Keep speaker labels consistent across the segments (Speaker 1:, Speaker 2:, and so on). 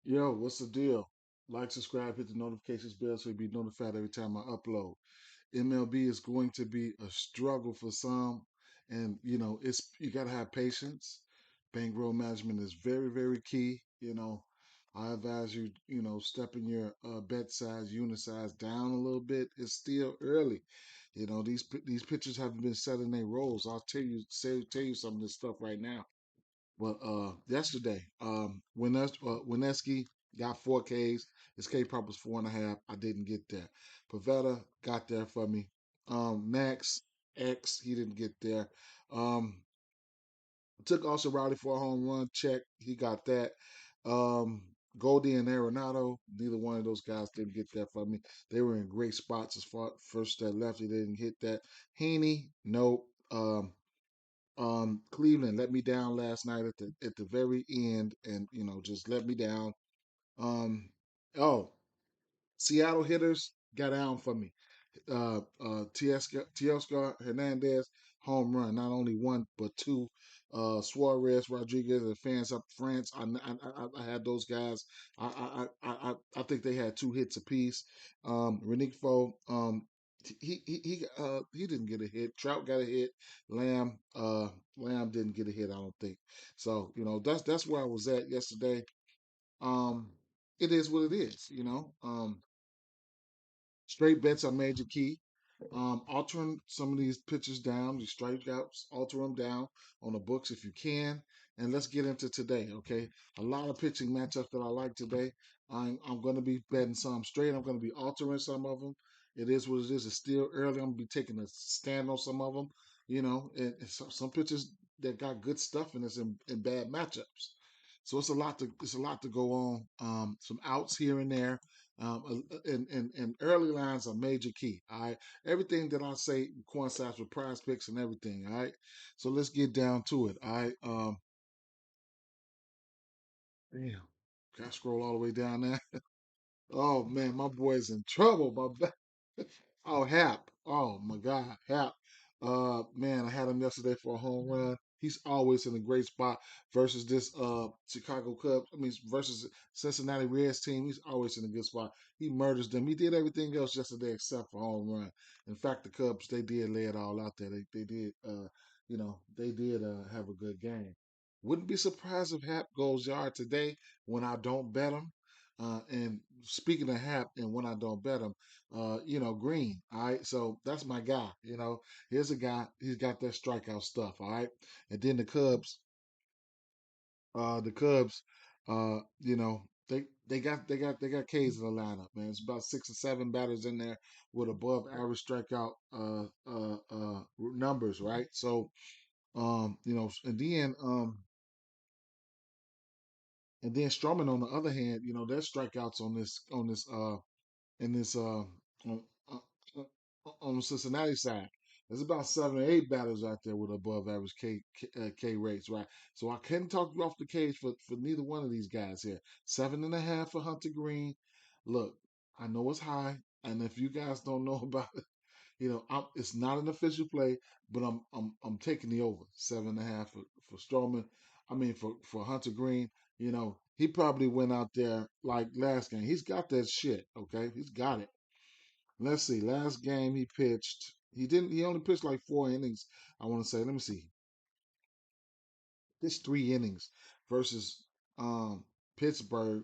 Speaker 1: Yo, what's the deal? Like, subscribe, hit the notifications bell so you'll be notified every time I upload. MLB is going to be a struggle for some, and it's you gotta have patience. Bankroll management is very, very key. I advise you, stepping your bet size, unit size down a little bit. It's still early. These pitchers haven't been setting their roles. I'll tell you some of this stuff right now. But yesterday, Wineski got 4 Ks. His K prop was 4.5. I didn't get there. Pavetta got there for me. Max X, he didn't get there. Um, took also Rowdy for a home run. Check, he got that. Um, Goldie and Arenado, neither one of those guys didn't get that for me. They were in great spots as far first that left. He didn't hit that. Heaney, nope. Cleveland let me down last night at the very end, and just let me down. Um, oh, Seattle hitters got down for me. Teoscar Hernandez home run, not only one but two. Suarez, Rodriguez, and fans up France. I had those guys. I think they had 2 hits apiece. Renigfo, he didn't get a hit. Trout got a hit. Lamb didn't get a hit. I don't think. So that's where I was at yesterday. Um, it is what it is. Straight bets are major key. Altering some of these pitches down, these strikeouts, alter them down on the books if you can. And let's get into today, okay? A lot of pitching matchups that I like today. I'm going to be betting some straight. I'm going to be altering some of them. It is what it is. It's still early. I'm going to be taking a stand on some of them. And some pitchers that got good stuff in this in bad matchups. So it's a lot to go on. Some outs here and there. And early lines are major key. All right. Everything that I say coincides with prize picks and everything. All right. So let's get down to it. All right. Damn. Got to scroll all the way down there. Oh man, my boy's in trouble. Oh, Hap. Oh my God, Hap. Man, I had him yesterday for a home run. He's always in a great spot versus this Chicago Cubs. I mean, versus Cincinnati Reds team. He's always in a good spot. He murders them. He did everything else yesterday except for home run. In fact, the Cubs they did lay it all out there. They did. They did have a good game. Wouldn't be surprised if Hap goes yard today when I don't bet him. And speaking of Hap, and when I don't bet him, Green. All right, so that's my guy. Here's a guy. He's got that strikeout stuff. All right, and then the Cubs, they got K's in the lineup, man. It's about 6 or 7 batters in there with above average strikeout numbers, right? So, and then Stroman on the other hand, there's strikeouts in this uh, on the Cincinnati side. There's about 7 or 8 batters out there with above average K rates, right? So I couldn't talk you off the cage for neither one of these guys here. 7.5 for Hunter Green. Look, I know it's high, and if you guys don't know about it, it's not an official play, but I'm taking the over 7.5 for Stroman. I mean for Hunter Green. He probably went out there like last game. He's got that shit. Okay, he's got it. Let's see. Last game he pitched, he didn't. He only pitched like 4 innings. I want to say. Let me see. This 3 innings versus Pittsburgh,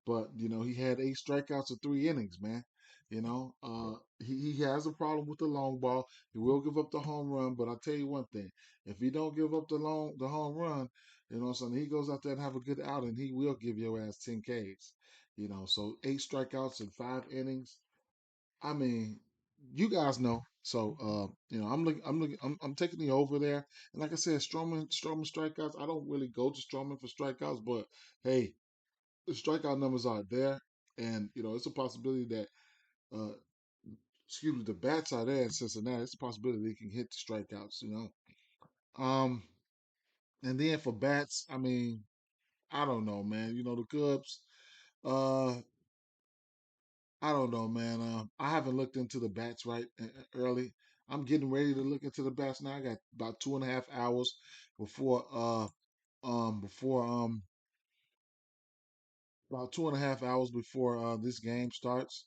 Speaker 1: but he had 8 strikeouts of 3 innings, man. He has a problem with the long ball. He will give up the home run, but I'll tell you one thing: if he don't give up the home run, so he goes out there and have a good outing, he will give your ass 10 Ks. So 8 strikeouts in 5 innings. I mean, you guys know. So I'm taking the over there. And like I said, Stroman strikeouts. I don't really go to Stroman for strikeouts, but hey, the strikeout numbers are there, and it's a possibility that uh excuse me, the bats are there in Cincinnati. It's a possibility they can hit the strikeouts. Um, and then for bats, I mean, I don't know, man. The Cubs. Uh, I don't know, man. I haven't looked into the bats right early. I'm getting ready to look into the bats now. I got about 2.5 hours before about 2.5 hours before this game starts.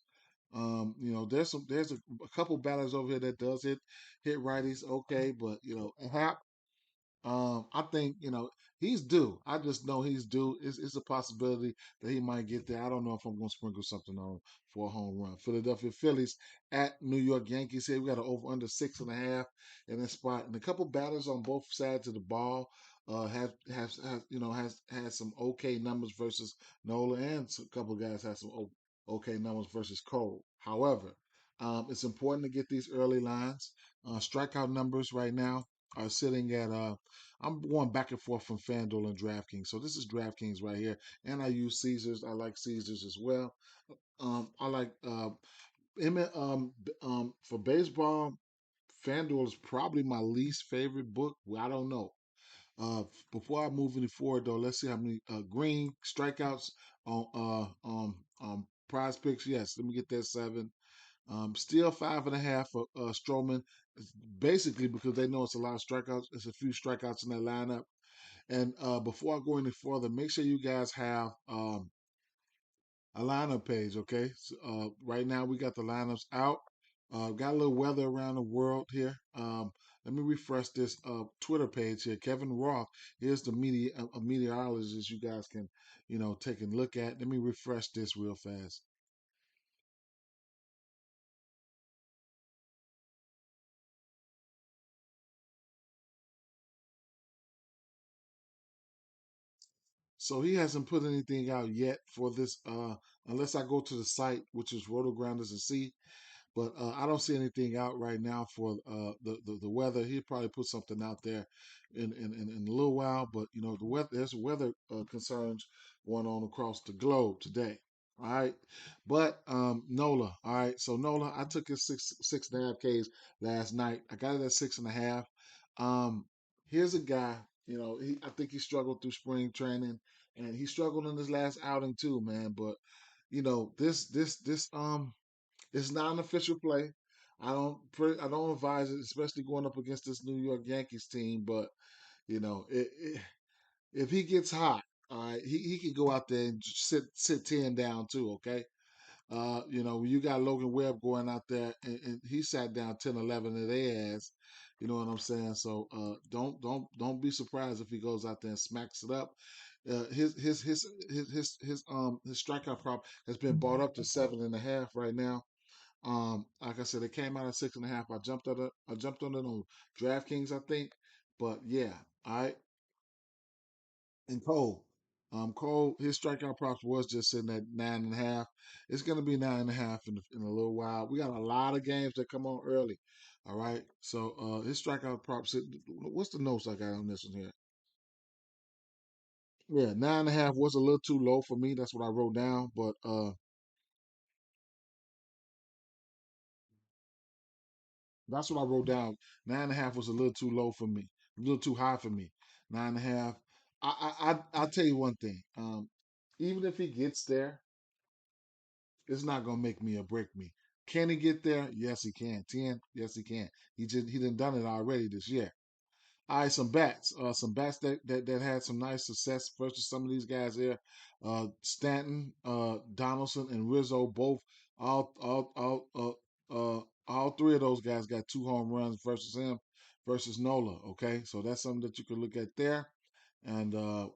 Speaker 1: There's a couple batters over here that does hit righties okay, but Hap, I think he's due. I just know he's due. It's a possibility that he might get there. I don't know if I'm going to sprinkle something on for a home run. Philadelphia Phillies at New York Yankees here. We got an over under 6.5 in that spot, and a couple batters on both sides of the ball. Has had some okay numbers versus Nola, and a couple guys had some okay numbers versus Cole. However, it's important to get these early lines. Strikeout numbers right now are sitting at I'm going back and forth from FanDuel and DraftKings. So this is DraftKings right here. And I use Caesars. I like Caesars as well. I like for baseball, FanDuel is probably my least favorite book. Well, I don't know. Before I move any forward though, let's see how many green strikeouts on prize picks. Yes, let me get that 7. Still 5.5 for Stroman. It's basically because they know it's a lot of strikeouts. It's a few strikeouts in that lineup. And before I go any further, make sure you guys have a lineup page, okay? So, right now we got the lineups out. Got a little weather around the world here. Let me refresh this Twitter page here. Kevin Roth, here's the meteorologist you guys can, take a look at. Let me refresh this real fast. So he hasn't put anything out yet for this, unless I go to the site, which is Rotogrinders and see. But I don't see anything out right now for the weather. He'll probably put something out there in a little while. But the weather, there's weather concerns going on across the globe today. All right, but Nola. All right, so Nola, I took his 6.5 Ks last night. I got it at 6.5. Um, Here's a guy. I think he struggled through spring training, and he struggled in his last outing too, man. But this it's not an official play. I don't advise it, especially going up against this New York Yankees team. But if he gets hot, all right, he can go out there and sit 10 down too. Okay, you got Logan Webb going out there, and he sat down 10, 11 of their ass. You know what I'm saying? So don't be surprised if he goes out there and smacks it up. His strikeout prop has been bought up to 7.5 right now. Like I said, it came out at 6.5. I jumped on it on DraftKings, I think. But yeah, all right. And Cole, his strikeout props was just sitting at 9.5. It's gonna be 9.5 in a little while. We got a lot of games that come on early. All right. So his strikeout props. What's the notes I got on this one here? Yeah, 9.5 was a little too low for me. That's what I wrote down. But that's what I wrote down. 9.5 was a little too low for me, a little too high for me. 9.5. I'll tell you one thing. Even if he gets there, it's not gonna make me or break me. Can he get there? Yes, he can. 10. Yes, he can. He done it already this year. All right, some bats that had some nice success versus some of these guys here. Stanton, Donaldson, and Rizzo both all three of those guys got 2 home runs versus him versus Nola. Okay, so that's something that you could look at there. And I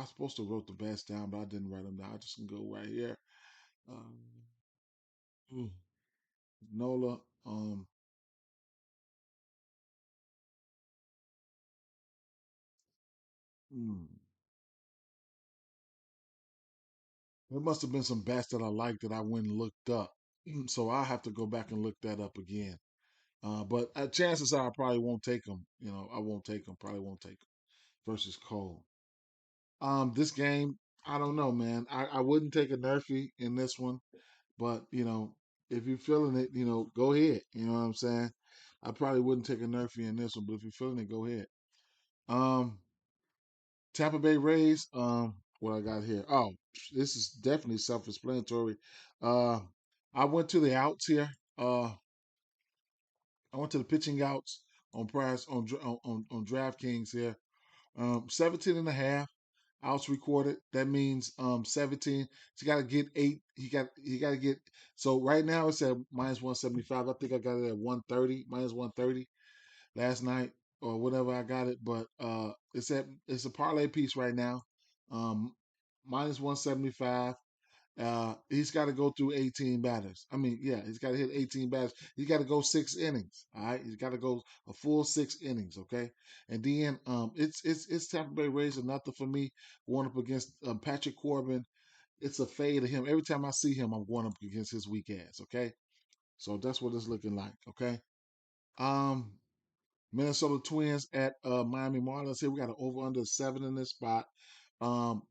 Speaker 1: supposed to wrote the bats down, but I didn't write them down. I just can go right here. Um, hmm, Nola. Hmm. There must have been some bats that I liked that I went and looked up. So I'll have to go back and look that up again. But chances are I probably won't take them. I won't take them. Probably won't take them versus Cole. This game, I don't know, man. I wouldn't take a Nerfy in this one, but if you're feeling it, go ahead. You know what I'm saying? I probably wouldn't take a Nerfy in this one, but if you're feeling it, go ahead. Um, Tampa Bay Rays. What I got here? Oh, this is definitely self-explanatory. Uh, I went to the outs here. I went to the pitching outs on price on DraftKings here. 17 and a half. outs recorded. That means 17. He's got to get 8. He got to get. So right now it's at minus 175. I think I got it at 130, minus 130 last night or whatever I got it. But it's a parlay piece right now. Um, minus 175. He's got to go through 18 batters. I mean, yeah, he's got to hit 18 batters. He's got to go 6 innings. All right, he's got to go a full 6 innings. Okay, and then it's Tampa Bay Rays are nothing for me. Going up against Patrick Corbin, it's a fade of him. Every time I see him, I'm going up against his weak ass. Okay, so that's what it's looking like. Okay, um, Minnesota Twins at Miami Marlins. Here we got an over under 7 in this spot.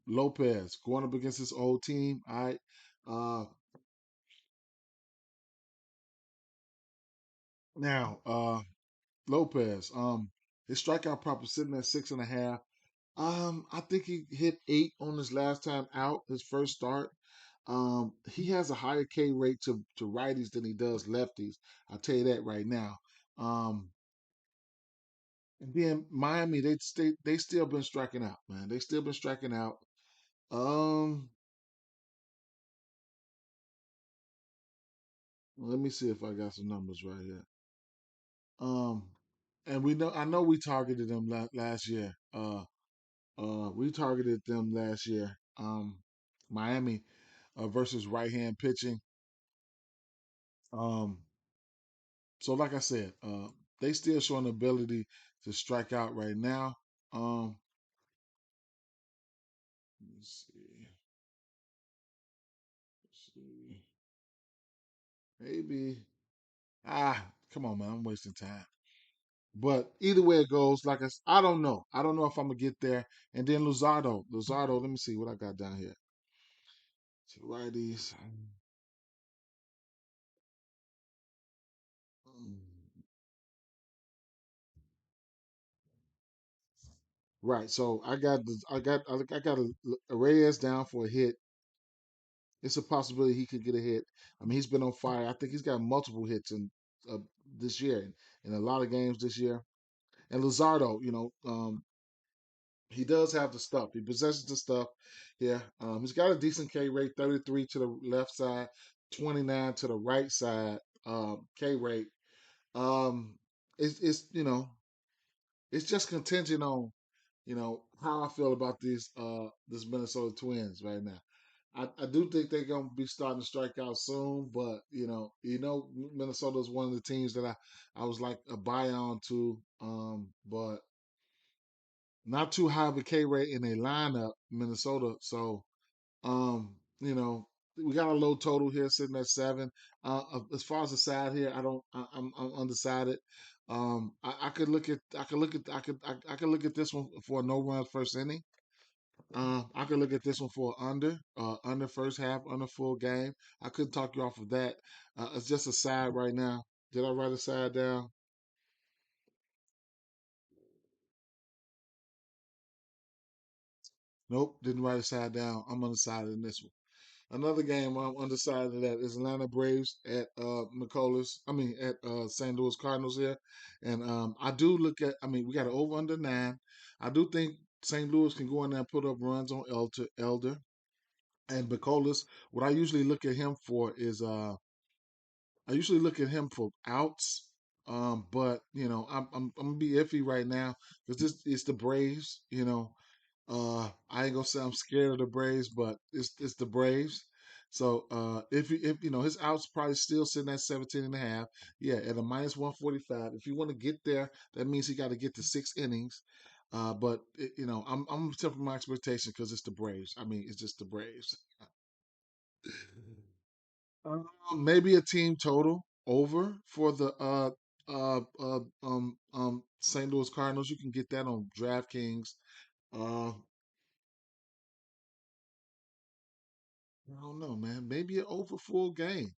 Speaker 1: Lopez going up against his old team. All right. Uh, Now, Lopez, his strikeout prop is sitting at 6.5. I think he hit 8 on his last time out, his first start. He has a higher K rate to righties than he does lefties. I'll tell you that right now. Um, and then Miami, they still been striking out, man. They still been striking out. Um, Let me see if I got some numbers right here. Um, and I know we targeted them last year. We targeted them last year. Miami versus right hand pitching. Um, so like I said, they still showing the ability to strike out right now. Let's see. Let's see. Maybe come on, man, I'm wasting time. But either way it goes, I don't know. I don't know if I'm gonna get there. And then Luzardo. Let me see what I got down here. Two righties. Mm. Right. So I got a Reyes down for a hit. It's a possibility he could get a hit. I mean, he's been on fire. I think he's got multiple hits in uh, this year in a lot of games this year. And Luzardo, he does have the stuff. He possesses the stuff. Yeah. He's got a decent K rate, 33 to the left side, 29 to the right side. K rate. Um, it's it's just contingent on how I feel about this Minnesota Twins right now. I do think they're gonna be starting to strike out soon, but Minnesota is one of the teams that I was like a buy on to, but not too high of a K rate in a lineup, Minnesota. So um, you know, we got a low total here sitting at 7. As far as the side here, I'm undecided. I could look at this one for a no run first inning. I could look at this one for under first half, under full game. I couldn't talk you off of that. It's just a side right now. Did I write a side down? Nope, didn't write a side down. I'm undecided in this one. Another game I'm undecided at is Atlanta Braves at McCullers. I mean at St. Louis Cardinals here, and I do look at. I mean we got an over under 9. I do think St. Louis can go in there and put up runs on Elder and McCullers. What I usually look at him for is I usually look at him for outs. But I'm gonna be iffy right now because this is the Braves. I ain't gonna say I'm scared of the Braves, but it's the Braves. So if his outs probably still sitting at 17 and a half. Yeah, at a minus 145. If you want to get there, that means he got to get to 6 innings. But I'm tempering my expectation because it's the Braves. I mean, it's just the Braves. Maybe a team total over for the St. Louis Cardinals. You can get that on DraftKings. Uh, I don't know, man. Maybe an over full game.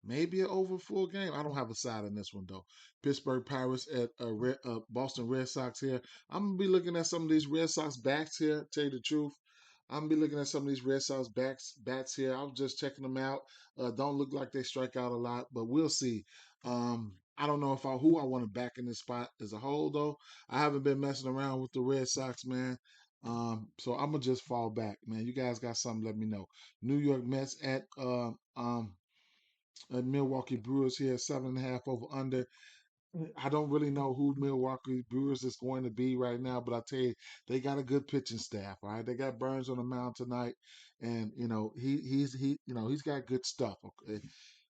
Speaker 1: Maybe an over full game. I don't have a side in this one though. Pittsburgh Pirates at Boston Red Sox here. I'm gonna be looking at some of these Red Sox backs here. Tell you the truth, I'm gonna be looking at some of these Red Sox bats here. I was just checking them out. Don't look like they strike out a lot, but we'll see. I don't know if who I want to back in this spot as a whole though. I haven't been messing around with the Red Sox, man. So I'm gonna just fall back, man. You guys got something? Let me know. New York Mets at Milwaukee Brewers here, 7.5 over under. I don't really know who Milwaukee Brewers is going to be right now, but I tell you, they got a good pitching staff. All right, they got Burns on the mound tonight, and he's got good stuff. Okay,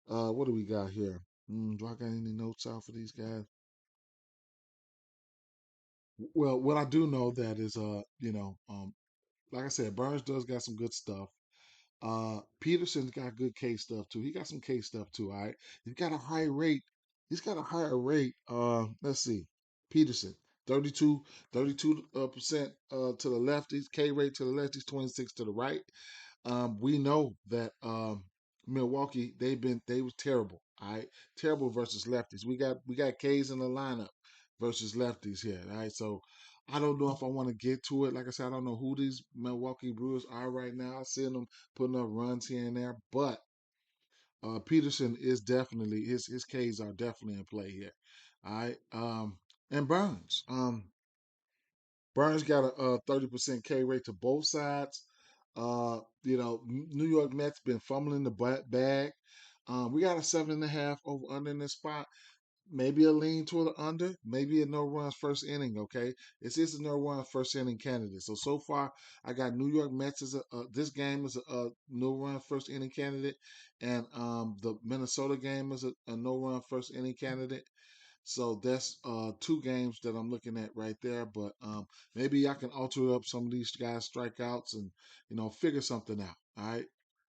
Speaker 1: what do we got here? Do I got any notes out for these guys? Well, what I do know that is like I said, Burns does got some good stuff. Peterson's got good K stuff too. He got some K stuff too. All right. He's got a high rate. He's got a higher rate. Let's see. Peterson, 32, 32 percent to the lefties. K rate to the lefties, 26 to the right. We know that Milwaukee, they was terrible. All right. Terrible versus lefties. We got K's in the lineup versus lefties here. All right. So I don't know if I want to get to it. Like I said, I don't know who these Milwaukee Brewers are right now. I see them putting up runs here and there, but Peterson is definitely his K's are definitely in play here. All right. And Burns. Burns got a 30% K rate to both sides. New York Mets been fumbling the bag. We got a 7.5 over under in this spot. Maybe a lean toward the under, maybe a no runs first inning. Okay, this is a no run first inning candidate. So far, I got New York Mets as this game is a no run first inning candidate, and the Minnesota game is a no run first inning candidate. So that's two games that I'm looking at right there. But maybe I can alter up some of these guys' strikeouts and figure something out. All right.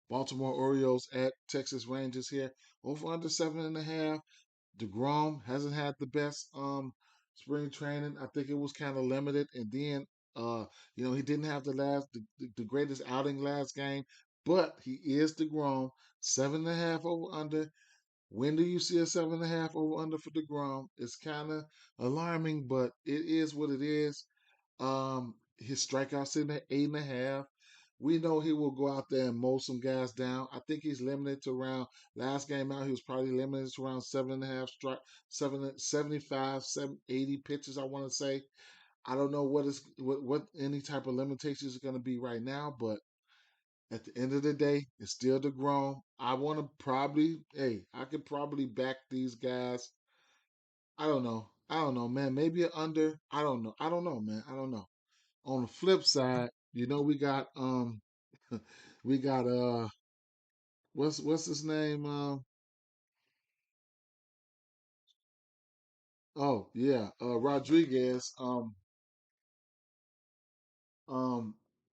Speaker 1: Baltimore Orioles at Texas Rangers here. Over under 7.5. DeGrom hasn't had the best spring training. I think it was kind of limited. And then he didn't have the greatest outing last game. But he is DeGrom. 7.5 over under. When do you see a 7.5 over under for DeGrom? It's kind of alarming, but it is what it is. His strikeout sitting at 8.5. We know he will go out there and mow some guys down. I think he's limited to around last game out. He was probably limited to around 7.5 strike, 75, 780 pitches. I want to say. I don't know what any type of limitations are going to be right now, but at the end of the day, it's still the grown. I want to probably, hey, I could probably back these guys. I don't know. I don't know, man. Maybe an under. I don't know. I don't know, man. I don't know. On the flip side, we got we got what's his name? Oh yeah, Rodriguez. Um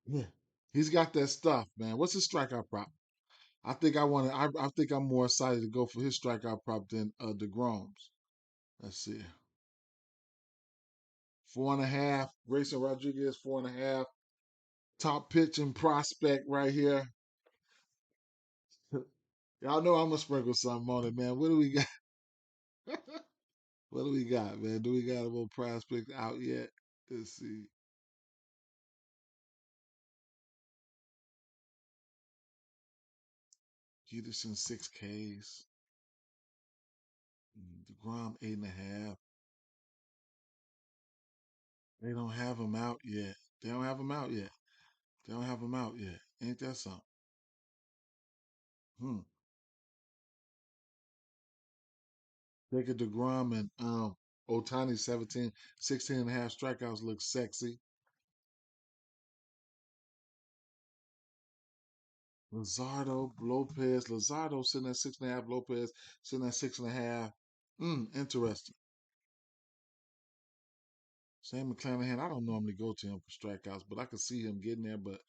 Speaker 1: yeah. He's got that stuff, man. What's his strikeout prop? I think I think I'm more excited to go for his strikeout prop than DeGrom's. Let's see. 4.5. Grayson Rodriguez, 4.5. Top pitching prospect right here. Y'all know I'm gonna sprinkle something on it, man. What do we got? What do we got, man? Do we got a little prospect out yet? Let's see. Peterson 6 Ks. DeGrom 8.5. They don't have him out yet. They don't have him out yet. They don't have him out yet. Ain't that something? Hmm. Take a DeGrom and Otani 17, 16.5 strikeouts look sexy. Lazardo sitting at 6.5. Lopez sitting at 6.5. Interesting. Shane McClanahan, I don't normally go to him for strikeouts, but I could see him getting there, but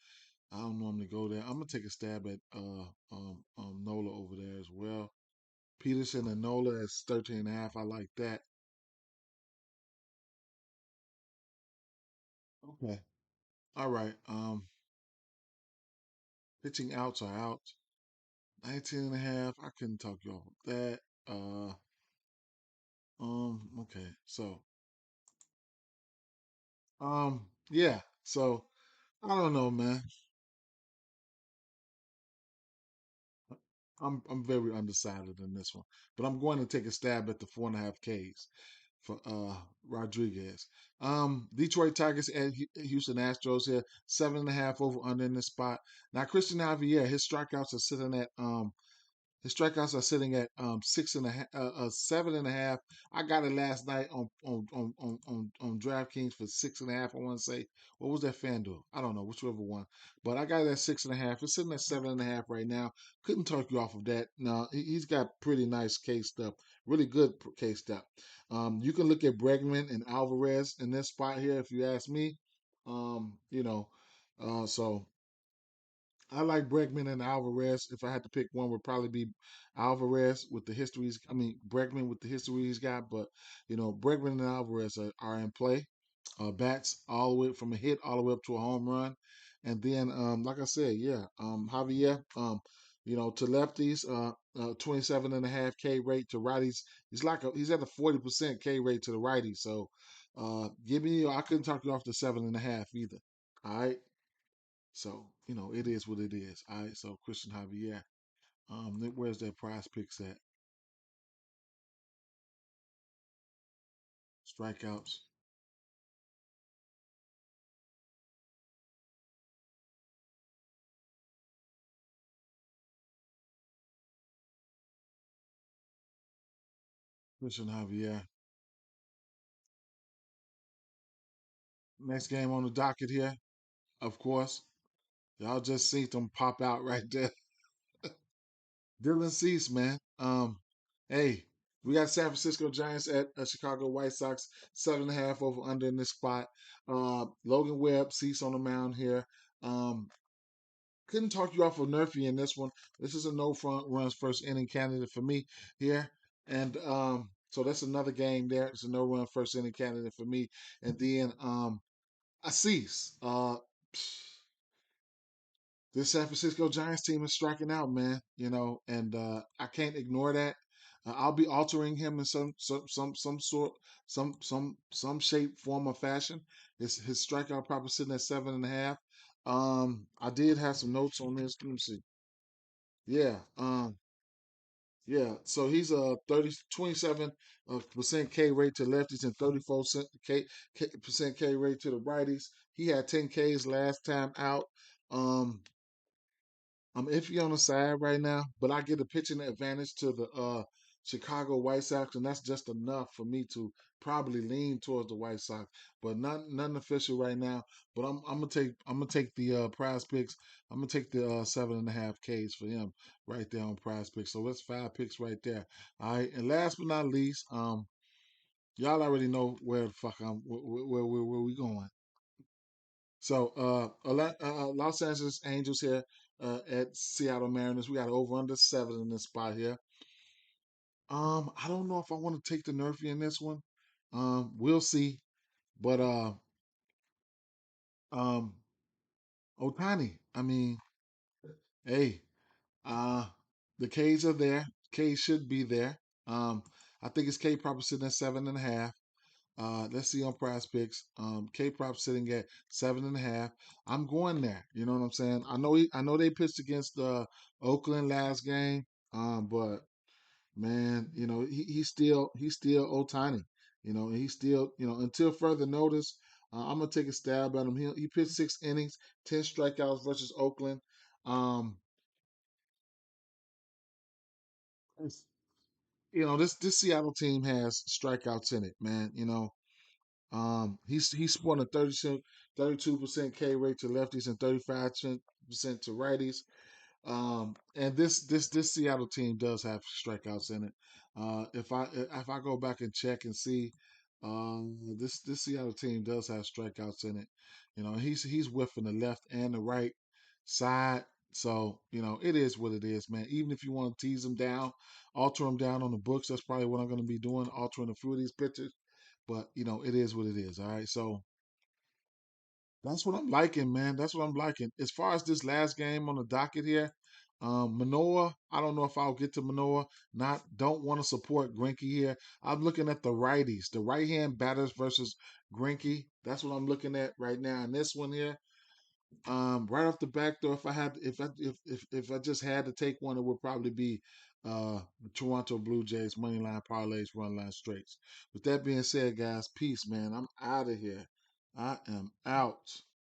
Speaker 1: I don't normally go there. I'm gonna take a stab at Nola over there as well. Peterson and Nola at 13.5. I like that. Okay. All right. Pitching outs are out. 19.5. I couldn't talk you off of that. Okay. So, yeah. So I don't know, man. I'm very undecided in this one, but I'm going to take a stab at the 4.5 Ks. for Rodriguez. Detroit Tigers at Houston Astros here, 7.5 over under in this spot. Now Christian Javier, his strikeouts are sitting at 6.5, 7.5. I got it last night on DraftKings for 6.5. I want to say, what was that FanDuel? I don't know, whichever one. But I got it at 6.5. It's sitting at 7.5 right now. Couldn't talk you off of that. No, he's got pretty nice case stuff, really good case stuff. You can look at Bregman and Alvarez in this spot here, if you ask me. You know, so I like Bregman and Alvarez. If I had to pick one, would probably be Alvarez with the histories. I mean, Bregman with the history he's got. But Bregman and Alvarez are in play. Bats all the way from a hit all the way up to a home run, and then like I said, yeah, Javier, to lefties, 27.5 K rate to righties. He's at a 40% K rate to the righties. So, give me. I couldn't talk you off the 7.5 either. All right. So, it is what it is. All right. So Christian Javier. Where's that prize picks at? Strikeouts. Christian Javier. Next game on the docket here, of course. Y'all just seen them pop out right there. Dylan Cease, man. Hey, we got San Francisco Giants at Chicago White Sox, 7.5 over under in this spot. Logan Webb, Cease on the mound here. Um, couldn't talk you off of Nerfy in this one. This is a no front runs first inning candidate for me here. And so that's another game there. It's a no run first inning candidate for me. And then Cease. This San Francisco Giants team is striking out, man. And I can't ignore that. I'll be altering him in some sort, some shape, form, or fashion. His strikeout probably sitting at 7.5. I did have some notes on this. Let me see. Yeah, yeah. So he's a 27 percent K rate to lefties and 34% percent K rate to the righties. He had 10 Ks last time out. Um, I'm iffy on the side right now, but I get a pitching advantage to the Chicago White Sox, and that's just enough for me to probably lean towards the White Sox. But nothing official right now. But I'm gonna take the prize picks. I'm gonna take the 7.5 Ks for him right there on prize picks. So that's 5 picks right there. All right, and last but not least, y'all already know where the fuck where we going. So, Los Angeles Angels here at Seattle Mariners. We got over under 7 in this spot here. I don't know if I want to take the Nerfy in this one. We'll see. But um, Otani. I mean, hey, uh, the K's are there. K should be there. Um, I think it's K probably sitting at 7.5. Let's see on prize picks. K prop sitting at 7.5. I'm going there. You know what I'm saying? I know they pitched against Oakland last game. But man, he's still Otani. He's still, until further notice, I'm gonna take a stab at him. He pitched 6 innings, 10 strikeouts versus Oakland. Um, it's- this Seattle team has strikeouts in it, man. He's sporting a 32% K rate to lefties and 35% to righties. And this Seattle team does have strikeouts in it. If I go back and check and see, this Seattle team does have strikeouts in it. He's whiffing the left and the right side. So it is what it is, man. Even if you want to tease him down, alter him down on the books, that's probably what I'm going to be doing, altering a few of these pitches. But it is what it is. All right, so that's what I'm liking, man. That's what I'm liking. As far as this last game on the docket here, Manoa, I don't know if I'll get to Manoa. Don't want to support Greinke here. I'm looking at the righties, the right hand batters versus Greinke. That's what I'm looking at right now in this one here. Right off the back door, if I just had to take one, it would probably be the Toronto Blue Jays money line parlays, run line straights. With that being said, guys, peace, man. I'm out of here. I am out.